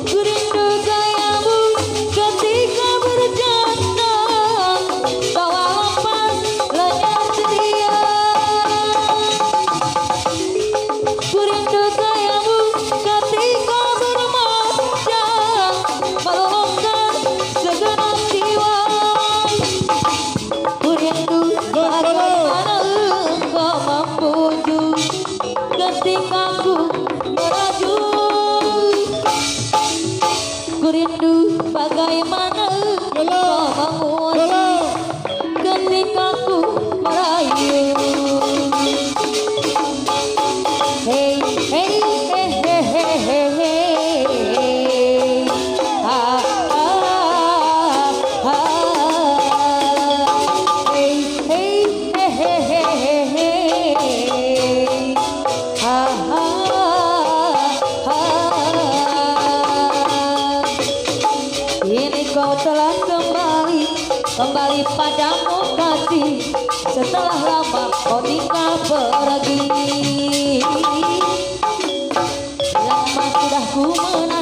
Kurindu gayamu ketika berjanda, bawa lepas lenyap ceria. Kurindu gayamu ketika bermanja, melolongkan segenap jiwa. Kurindu bagaimana engkau membujuk ketika ku merajut. Kurindu bagaimana engkau menguasai ketika ku merayu. Hey, hey, hey, hey, hey, hey, hey. Ah, ah, ah. Hey, hey, hey, hey, hey, hey. Ah, ah, ah. Kini kau telah kembali padamu kasih, setelah lama kau tinggal pergi. Lama sudah ku menanti